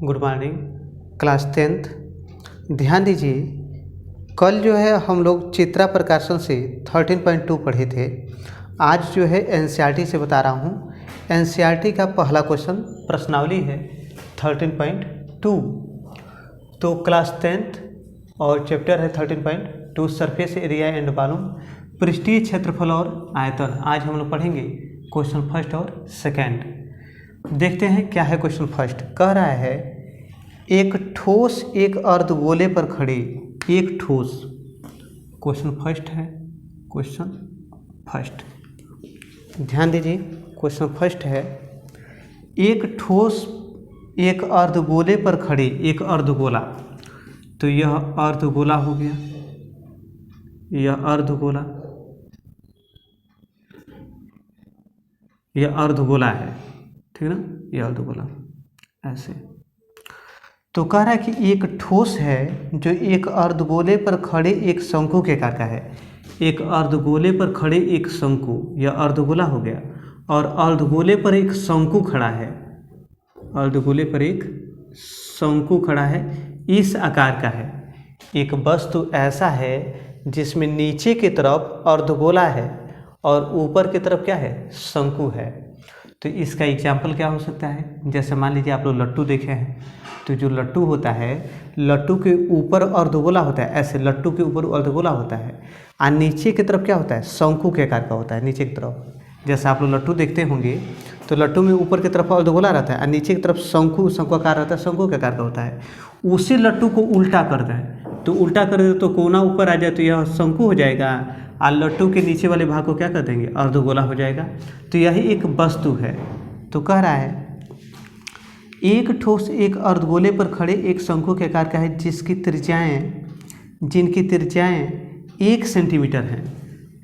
Good morning class 10th। ध्यान दीजिए, कल जो है हम लोग चित्रा प्रकाशन से 13.2 पढ़े थे। आज जो है एनसीईआरटी से बता रहा हूँ। एनसीईआरटी का पहला क्वेश्चन प्रश्नावली है 13.2। तो क्लास 10th और चैप्टर है 13.2 सरफेस एरिया एंड वॉल्यूम, पृष्ठीय क्षेत्रफल और आयतन। आज हम लोग पढ़ेंगे क्वेश्चन फर्स्ट और सेकंड। देखते हैं क्या है क्वेश्चन फर्स्ट। कह रहा है एक ठोस एक अर्धगोले पर खड़ी एक ठोस। क्वेश्चन फर्स्ट है, क्वेश्चन फर्स्ट ध्यान दीजिए। क्वेश्चन फर्स्ट है एक ठोस एक अर्धगोले पर खड़ी एक अर्धगोला। तो यह अर्धगोला हो गया, यह अर्धगोला, यह अर्धगोला है, ठीक है ना। यह अर्धगोला ऐसे। तो कह रहा है कि एक ठोस है जो एक अर्धगोले पर खड़े एक शंकु के आकार का है। एक अर्धगोले पर खड़े एक शंकु, यह अर्धगोला हो गया। और अर्धगोले पर एक शंकु खड़ा है, अर्धगोले पर एक शंकु खड़ा है, इस आकार का है। एक वस्तु ऐसा है जिसमें नीचे की तरफ अर्धगोला है और ऊपर की तरफ क्या है, शंकु है। तो इसका एग्जाम्पल क्या हो सकता है, जैसे मान लीजिए आप लोग लट्टू देखे हैं। तो जो लट्टू होता है, लट्टू के ऊपर अर्धगोला होता है, ऐसे लट्टू के ऊपर अर्धगोला होता है और नीचे की तरफ क्या होता है, शंकु के आकार का होता है। नीचे की तरफ जैसे आप लोग लट्टू देखते होंगे तो लट्टू में ऊपर की तरफ अर्धगोला रहता है और नीचे की तरफ शंकु आकार रहता है, शंकु के आकार का होता है। उसी लट्टू को उल्टा कर दें तो उल्टा कर दे तो कोना ऊपर आ जाए तो यह शंकु हो जाएगा और लट्टू के नीचे वाले भाग को क्या कर देंगे, अर्धगोला हो जाएगा। तो यही एक वस्तु है। तो कह रहा है एक ठोस एक अर्धगोले पर खड़े एक शंकु के आकार का है जिनकी त्रिज्याएं 1 सेंटीमीटर हैं।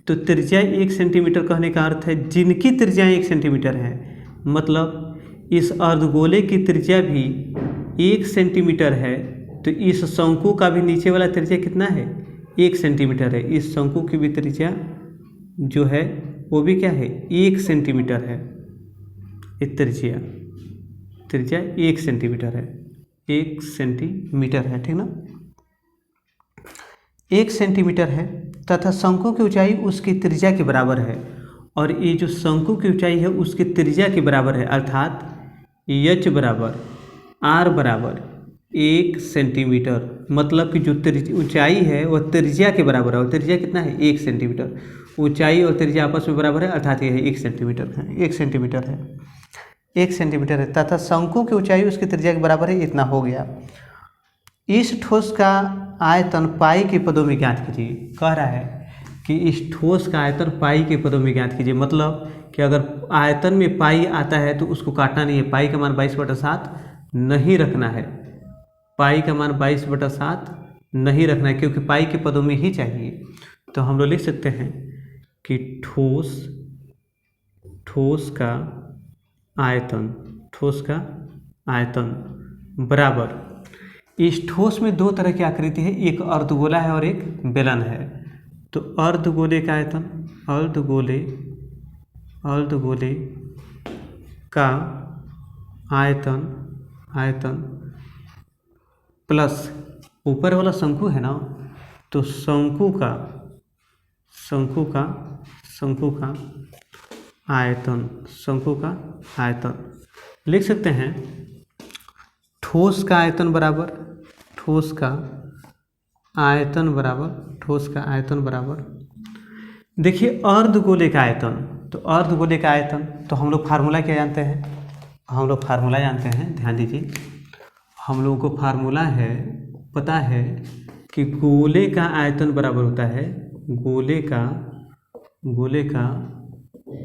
तो त्रिज्या 1 सेंटीमीटर कहने का अर्थ है जिनकी त्रिज्याएं 1 सेंटीमीटर है, मतलब इस अर्धगोले की त्रिज्या भी 1 सेंटीमीटर है। तो इस शंकु का भी नीचे वाला त्रिज्या कितना है, 1 सेंटीमीटर है। इस शंकु की भी त्रिज्या जो है वो भी क्या है, 1 सेंटीमीटर है। इस त्रिज्या 1 सेंटीमीटर है, 1 सेंटीमीटर है, ठीक ना। 1 सेंटीमीटर है तथा शंकु की ऊंचाई उसकी त्रिज्या के बराबर है। और ये जो शंकु की ऊंचाई है उसकी त्रिज्या के बराबर है, अर्थात h बराबर r बराबर 1 सेंटीमीटर। मतलब कि जो ऊंचाई है वह त्रिज्या के बराबर है। और त्रिज्या कितना है, 1 सेंटीमीटर। ऊंचाई और त्रिज्या आपस में बराबर है, अर्थात यह 1 सेंटीमीटर है, 1 सेंटीमीटर है, 1 सेंटीमीटर है तथा शंकु की ऊंचाई उसकी त्रिज्या के बराबर है। इतना हो गया। इस ठोस का आयतन पाई के पदों में ज्ञात कीजिए। कह रहा है कि इस ठोस का आयतन पाई के पदों में ज्ञात कीजिए। मतलब कि अगर आयतन में पाई आता है तो उसको काटना नहीं है। पाई का मान 22/7 नहीं रखना है, पाई का मान 22/7 नहीं रखना है, क्योंकि पाई के पदों में ही चाहिए। तो हम लोग लिख सकते हैं कि ठोस का आयतन बराबर, इस ठोस में 2 तरह की आकृति है, एक अर्धगोला है और एक बेलन है। तो अर्धगोले का आयतन, अर्धगोले का आयतन प्लस ऊपर वाला शंकु है ना, तो शंकु का आयतन लिख सकते हैं। ठोस का आयतन बराबर देखिए अर्धगोले का आयतन। तो अर्धगोले का आयतन तो हम लोग फार्मूला क्या जानते हैं, हम लोग फार्मूला जानते हैं। ध्यान दीजिए, हम लोगों को फार्मूला है, पता है कि गोले का आयतन बराबर होता है, गोले का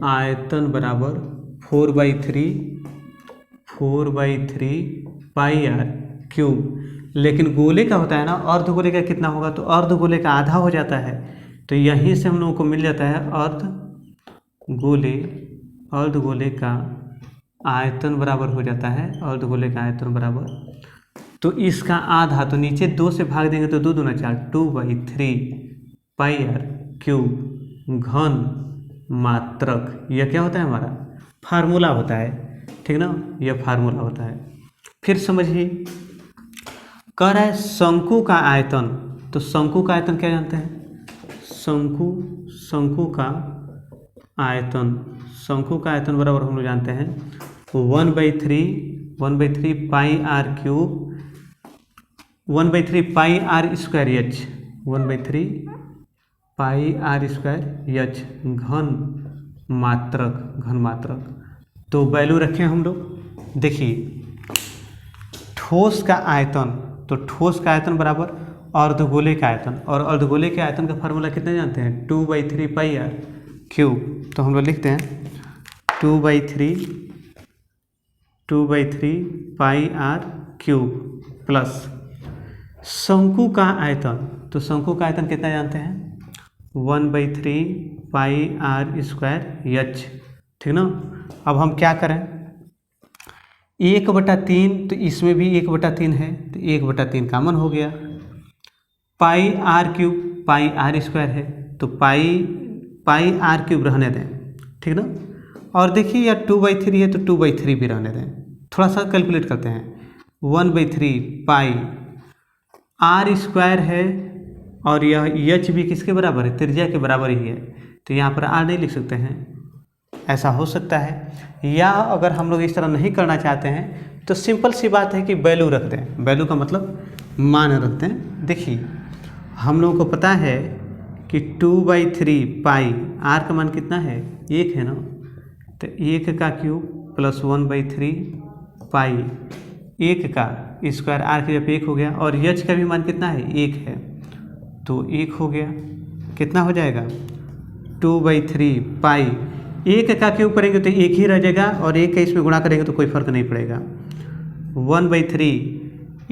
आयतन बराबर 4/3 पाई r क्यूब। लेकिन गोले का होता है ना, अर्धगोले का कितना होगा, तो अर्धगोले का आधा हो जाता है। तो यहीं से हम लोगों को मिल जाता है अर्धगोले का आयतन बराबर हो जाता है, अर्धगोले का आयतन बराबर। तो इसका आधा, तो नीचे 2 से भाग देंगे तो 2 दूना 4, 2/3 पाई r क्यूब घन मात्रक। यह क्या होता है, हमारा फार्मूला होता है, ठीक ना। यह फार्मूला होता है। फिर समझिए, कह रहा है शंकु का आयतन। तो शंकु का आयतन क्या जानते हैं? शंकु का आयतन बराबर हम लोग जानते हैं 1/3 pi r cube 1/3 pi r square h 1/3 pi r square h घन मात्रक। तो वैल्यू रखें हम लोग। देखिए ठोस का आयतन, तो ठोस का आयतन बराबर अर्धगोले का आयतन, और अर्धगोले के आयतन का फार्मूला कितना जानते हैं? 2/3 पाई आर क्यूब। तो हम लोग लिखते हैं 2/3 पाई आर क्यूब प्लस शंकु का आयतन। तो शंकु का आयतन कितना जानते हैं? 1/3 पाई आर स्क्वायर एच, ठीक ना। अब हम क्या करें, 1/3, तो इसमें भी 1/3 है, तो 1/3 कॉमन हो गया। Pi r cube pi r square है, तो पाई आर क्यूब रहने दें, ठीक ना। और देखिए यार 2/3 है, तो 2/3 भी रहने दें। थोड़ा सा कैलकुलेट करते हैं। 1/3 पाई आर स्क्वायर है, और यह एच भी किसके बराबर है? त्रिज्या के बराबर ही है, तो यहाँ पर आर नहीं लिख सकते हैं, ऐसा हो सकता है। या अगर हम लोग इस तरह नहीं करना चाहते हैं तो सिंपल सी बात है कि वैल्यू रख दें। वैल्यू का मतलब मान रख दें। देखिए हम लोगों को पता है कि 2/3 पाई आर का मान कितना है? 1 है ना, तो 1 का क्यूब प्लस 1/3 पाई 1 का स्क्वायर, आर की जब 1 हो गया, और एच का भी मान कितना है? 1 है, तो 1 हो गया। कितना हो जाएगा? 2/3 पाई 1 का क्यूब करेंगे तो 1 ही रह जाएगा, और 1 का इसमें गुणा करेंगे तो कोई फर्क नहीं पड़ेगा। 1/3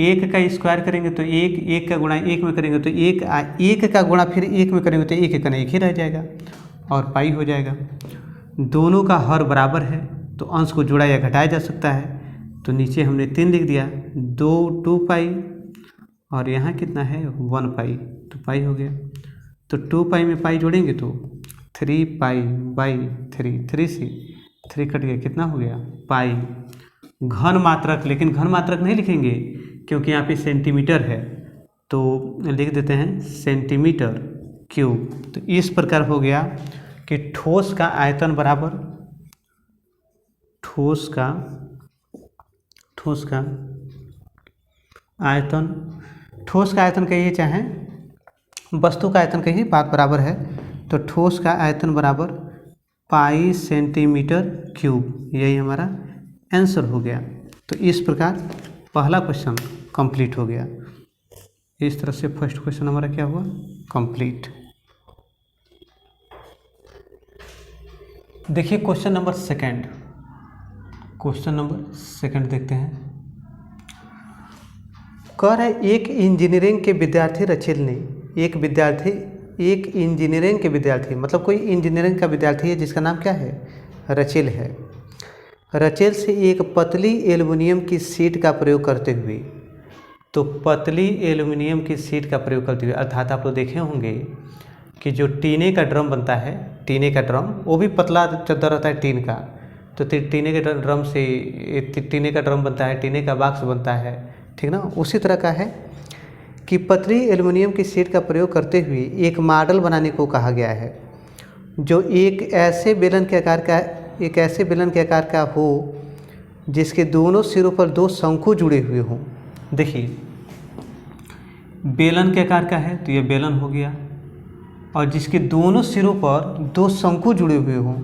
1 का स्क्वायर करेंगे तो 1 का गुणा 1 में करेंगे तो 1 का गुणा फिर 1 में करेंगे तो 1 का 1 ही रह जाएगा, और पाई हो जाएगा। दोनों का हर बराबर है, तो अंश को जोड़ा या घटाया जा सकता है। तो नीचे हमने 3 लिख दिया, 2 पाई, और यहाँ कितना है? 1 पाई, तो पाई हो गया। तो 2 पाई में पाई जोड़ेंगे तो 3 पाई बाई 3 से 3 कट गया, कितना हो गया? पाई। घन मात्रक, लेकिन घन मात्रक नहीं लिखेंगे क्योंकि यहाँ पे सेंटीमीटर है, तो लिख देते हैं सेंटीमीटर क्यूब। तो इस प्रकार हो गया कि ठोस का आयतन बराबर ठोस का आयतन कहिए चाहे वस्तु का आयतन कहिए, बात बराबर है। तो ठोस का आयतन बराबर पाई सेंटीमीटर क्यूब, यही हमारा आंसर हो गया। तो इस प्रकार पहला क्वेश्चन कंप्लीट हो गया। इस तरह से फर्स्ट क्वेश्चन हमारा क्या हुआ? कंप्लीट। देखिए क्वेश्चन नंबर सेकंड देखते हैं। कह रहा है एक इंजीनियरिंग के विद्यार्थी रचिल ने एक इंजीनियरिंग के विद्यार्थी, मतलब कोई इंजीनियरिंग का विद्यार्थी है जिसका नाम क्या है? रचिल है। रचिल से एक पतली एल्युमिनियम की शीट का प्रयोग करते हुए, तो पतली एल्युमिनियम की शीट का प्रयोग करते हुए अर्थात आप लोग देखे होंगे कि जो टीने का ड्रम बनता है, टीने का ड्रम वो भी पतला चद्दर रहता है टीन का, तो टीने के ड्रम से टीने का ड्रम बनता है, टीने का बॉक्स बनता है, ठीक ना। उसी तरह का है कि पतली एल्युमिनियम की शीट का प्रयोग करते हुए एक मॉडल बनाने को कहा गया है जो एक ऐसे बेलन के आकार का हो जिसके दोनों सिरों पर 2 शंकु जुड़े हुए हों। देखिए बेलन के आकार का है तो ये बेलन हो गया, और जिसके दोनों सिरों पर 2 शंकु जुड़े हुए हों,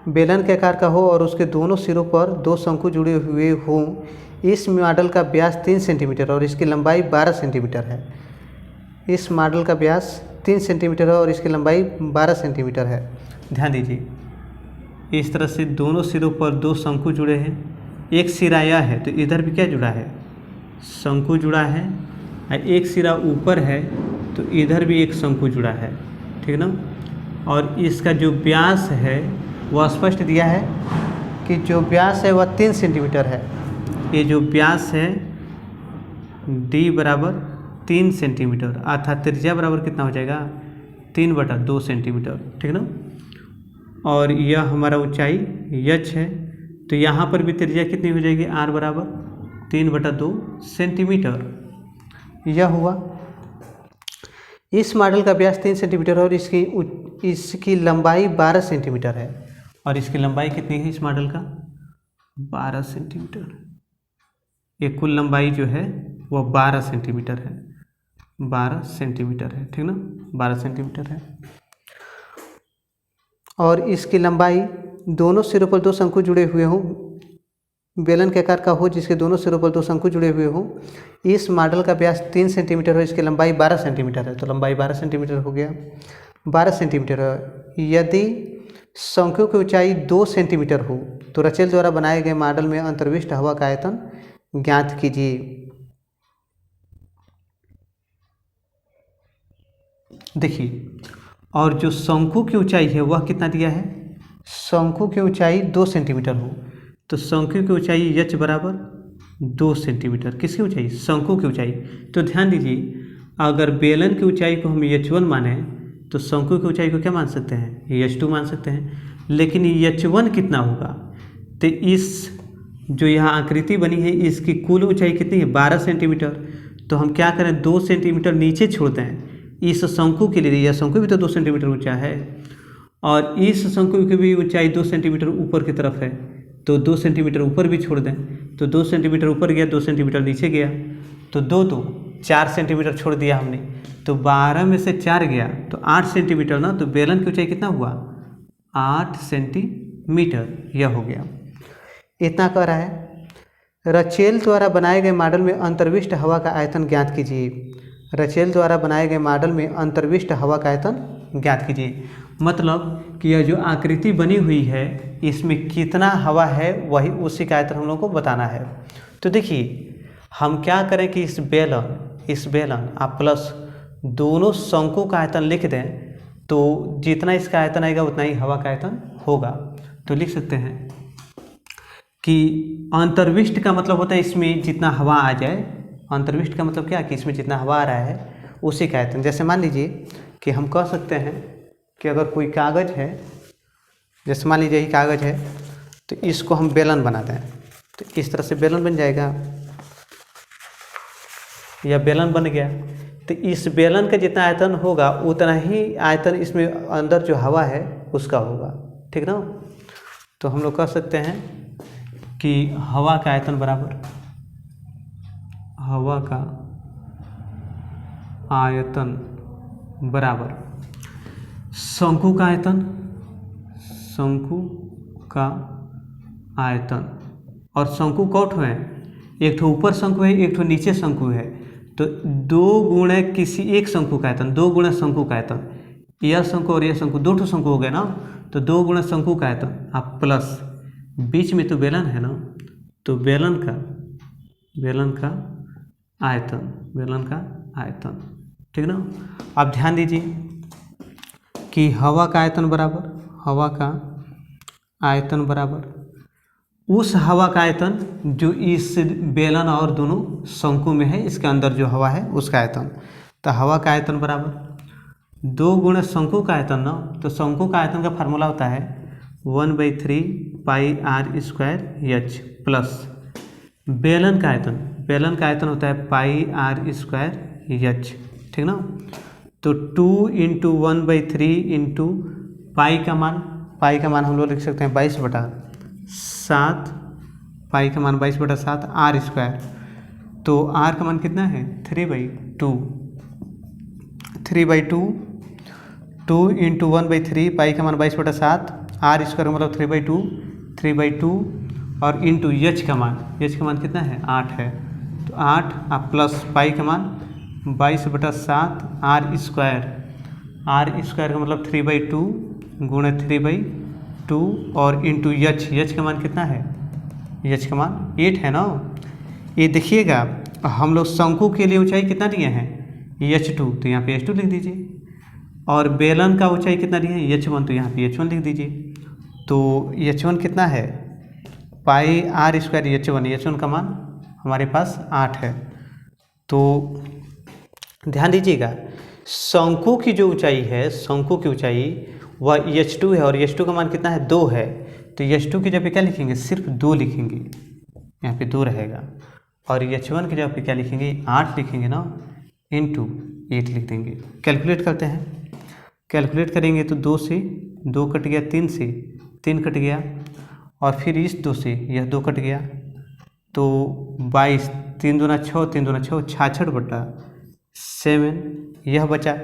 बेलन के आकार का हो और उसके दोनों सिरों पर 2 शंकु जुड़े हुए हों। इस मॉडल का व्यास 3 सेंटीमीटर और इसकी लंबाई 12 सेंटीमीटर है। इस मॉडल का व्यास 3 सेंटीमीटर है और इसकी लंबाई 12 सेंटीमीटर है। ध्यान दीजिए, इस तरह से दोनों सिरों पर 2 शंकु जुड़े हैं। एक सिरा यह है तो इधर भी क्या जुड़ा है? शंकु जुड़ा है। और एक सिरा ऊपर है तो इधर भी एक शंकु जुड़ा है, ठीक ना। और इसका जो व्यास है वह स्पष्ट दिया है कि जो व्यास है वह 3 सेंटीमीटर है। ये जो व्यास है d बराबर 3 सेंटीमीटर, अर्थात त्रिज्या बराबर कितना हो जाएगा? 3/2 सेंटीमीटर, ठीक ना। और यह हमारा ऊंचाई h है, तो यहाँ पर भी त्रिज्या कितनी हो जाएगी, r बराबर 3/2 सेंटीमीटर। यह हुआ। इस मॉडल का व्यास 3 सेंटीमीटर और इसकी लंबाई 12 सेंटीमीटर है। और इसकी लंबाई कितनी है इस मॉडल का, 12 सेंटीमीटर। ये कुल लंबाई जो है वह 12 सेंटीमीटर है, 12 सेंटीमीटर है, ठीक ना, 12 सेंटीमीटर है। और इसकी लंबाई दोनों सिरों पर 2 शंकु जुड़े हुए हों, बेलन के आकार का हो जिसके दोनों सिरों पर 2 शंकु जुड़े हुए हों। इस मॉडल का व्यास 3 सेंटीमीटर हो, इसकी लंबाई 12 सेंटीमीटर है, तो लंबाई 12 सेंटीमीटर हो गया, 12 सेंटीमीटर है। यदि शंकु की ऊंचाई 2 सेंटीमीटर हो तो रचेल द्वारा बनाए गए मॉडल में अंतर्विष्ट हवा का आयतन ज्ञात कीजिए। देखिए, और जो शंकु की ऊंचाई है वह कितना दिया है, शंकु की ऊंचाई 2 सेंटीमीटर हो तो शंकु की ऊंचाई h बराबर 2 सेंटीमीटर। किसकी ऊंचाई, शंकु की ऊंचाई। तो ध्यान दीजिए, अगर बेलन की ऊंचाई को हम h1 माने तो शंकु की ऊंचाई को क्या मान सकते हैं, h2 मान सकते हैं। लेकिन h1 कितना होगा, तो इस जो यहाँ आकृति बनी है इसकी कुल ऊंचाई कितनी है, 12 सेंटीमीटर। तो हम क्या करें, 2 सेंटीमीटर नीचे छोड़ दें इस शंकु के लिए। यह शंकु भी तो 2 सेंटीमीटर ऊंचा है और इस शंकु की भी ऊंचाई 2 सेंटीमीटर ऊपर की तरफ है, तो 2 सेंटीमीटर ऊपर भी छोड़ दें। तो 2 सेंटीमीटर ऊपर गया, 2 सेंटीमीटर नीचे गया, तो 2 4 सेंटीमीटर छोड़ दिया हमने। तो 12 में से 4 गया तो 8 सेंटीमीटर ना, तो बेलन की ऊंचाई कितना हुआ, 8 सेंटीमीटर। यह हो गया, इतना कह रहा है। रचेल द्वारा बनाए गए मॉडल में अंतर्विष्ट हवा का आयतन ज्ञात कीजिए। रचेल द्वारा बनाए गए मॉडल में अंतर्विष्ट हवा का आयतन ज्ञात कीजिए, मतलब कि यह जो आकृति बनी हुई है इसमें कितना हवा है वही उसी का आयतन हम लोग को बताना है। तो देखिए, हम क्या करें कि इस बेलन आप प्लस दोनों शंकु का आयतन लिख दें, तो जितना इसका आयतन आएगा उतना ही हवा का आयतन होगा। तो लिख सकते हैं कि अंतर्विष्ट का मतलब होता है इसमें जितना हवा आ जाए। अंतर्विष्ट का मतलब क्या, कि इसमें जितना हवा आ रहा है उसी का आयतन। जैसे मान लीजिए कि हम कह सकते हैं कि अगर कोई कागज़ है, जैसे मान लीजिए यही कागज़ है, तो इसको हम बेलन बनाते हैं, तो इस तरह से बेलन बन जाएगा, या बेलन बन गया। तो इस बेलन का जितना आयतन होगा उतना ही आयतन इसमें अंदर जो हवा है उसका होगा, ठीक ना। तो हम लोग कह सकते हैं कि हवा का आयतन बराबर, हवा का आयतन बराबर शंकु का आयतन, शंकु का आयतन। और शंकु कौन ठो है, एक ठो ऊपर शंकु है, एक ठो नीचे शंकु है। तो 2 गुणे किसी एक शंकु का आयतन, 2 गुणे शंकु का आयतन, यह शंकु और यह शंकु 2 ठो शंकु हो गए ना, तो 2 गुणे शंकु का आयतन आप प्लस बीच में तो बेलन है ना, तो बेलन का आयतन, ठीक ना। अब ध्यान दीजिए कि हवा का आयतन बराबर उस हवा का आयतन जो इस बेलन और दोनों शंकु में है, इसके अंदर जो हवा है उसका आयतन। तो हवा का आयतन बराबर 2 गुणे शंकु का आयतन ना, तो शंकु का आयतन का फार्मूला होता है 1/3 पाई r स्क्वायर h प्लस बेलन का आयतन होता है पाई r स्क्वायर h, ठीक ना। तो 2 × 1/3 इंटू पाई का मान हम लोग लिख सकते हैं 22/7, पाई का मान 22/7 r स्क्वायर। तो r का मान कितना है 3/2, 2 × 1/3 पाई का मान 22/7, r स्क्वायर मतलब 3/2 और इंटू h का मान कितना है 8 है। तो 8 आप प्लस पाई का मान 22/7 r स्क्वायर का मतलब 3/2 गुणे 3/2 और इंटू h का मान कितना है, h का मान 8 है ना। ये देखिएगा हम लोग शंकु के लिए ऊंचाई कितना दिए हैं h2, तो यहाँ पे h2 लिख दीजिए, और बेलन का ऊंचाई कितना दिए हैं h1, तो यहाँ पे h1 लिख दीजिए। तो h1 कितना है पाई r स्क्वायर h1 का मान हमारे पास 8 है। तो ध्यान दीजिएगा, शंकु की जो ऊंचाई है, शंकु की ऊंचाई वह h2 है और h2 का मान कितना है 2 है। तो H2 की जगह पे क्या लिखेंगे, सिर्फ 2 लिखेंगे, यहाँ पे 2 रहेगा। और H1 की जगह पे क्या लिखेंगे, 8 लिखेंगे ना, इंटू 8 लिख देंगे। कैलकुलेट करते हैं, कैलकुलेट करेंगे तो 2 से 2 कट गया, 3 से 3 कट गया, और फिर इस 2 से यह 2 कट गया, तो 22, 3 दूना 6, 3 दूना 6, 66/7 यह बचा।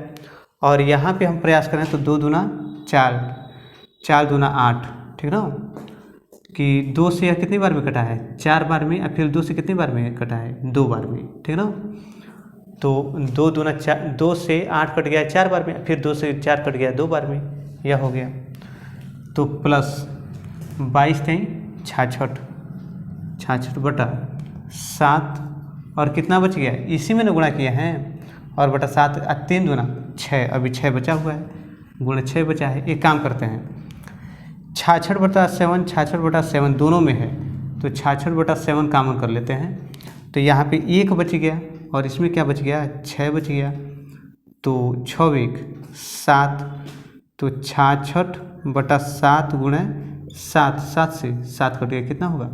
और यहाँ पे हम प्रयास करें तो 2 दूना 4, 4 दूना 8, ठीक ना, कि 2 से यह कितनी बार में कटा है, 4 बार में, और फिर 2 से कितनी बार में कटा है, 2 बार में, ठीक ना। तो 2 दूना 4, 2 से 8 कट गया 4 बार में, फिर 2 से 4 कट गया 2 बार में, यह हो गया। तो प्लस 22 × 66, 66/7, और कितना बच गया, इसी में ना गुणा किया है, और बटा 7, 3 दूना 6, अभी 6 बचा हुआ है, गुणा 6 बचा है। एक काम करते हैं, 66/7, 66/7 दोनों में है, तो 66/7 कामन कर लेते हैं, तो यहाँ पे 1 बच गया, और इसमें क्या बच गया, 6 बच गया, तो 6 1 7, तो 66/7 गुणा 7, 7 से 7 कट गया, कितना होगा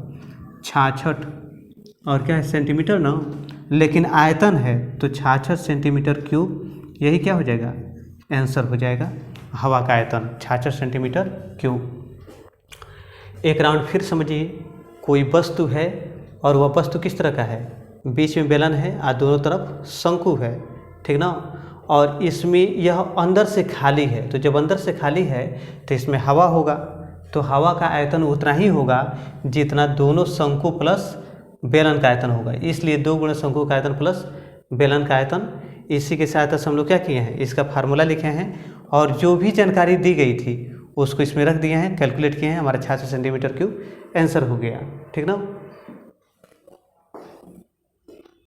66, और क्या है सेंटीमीटर ना, लेकिन आयतन है तो 66 सेंटीमीटर क्यूब, यही क्या हो जाएगा, आंसर हो जाएगा, हवा का आयतन 66 सेंटीमीटर क्यूब। एक राउंड फिर समझिए, कोई वस्तु है और वह वस्तु किस तरह का है, बीच में बेलन है और दोनों तरफ शंकु है, ठीक ना, और इसमें यह अंदर से खाली है, तो जब अंदर से खाली है तो इसमें हवा होगा, तो हवा का आयतन उतना ही होगा जितना दोनों शंकु प्लस बेलन का आयतन होगा, इसलिए 2 गुणा शंकु का आयतन प्लस बेलन का आयतन। इसी के सहायता से हम लोग क्या किए हैं, इसका फार्मूला लिखे हैं, और जो भी जानकारी दी गई थी उसको इसमें रख दिए हैं, कैलकुलेट किए हैं, हमारा 66 सेंटीमीटर क्यूब आंसर हो गया, ठीक ना।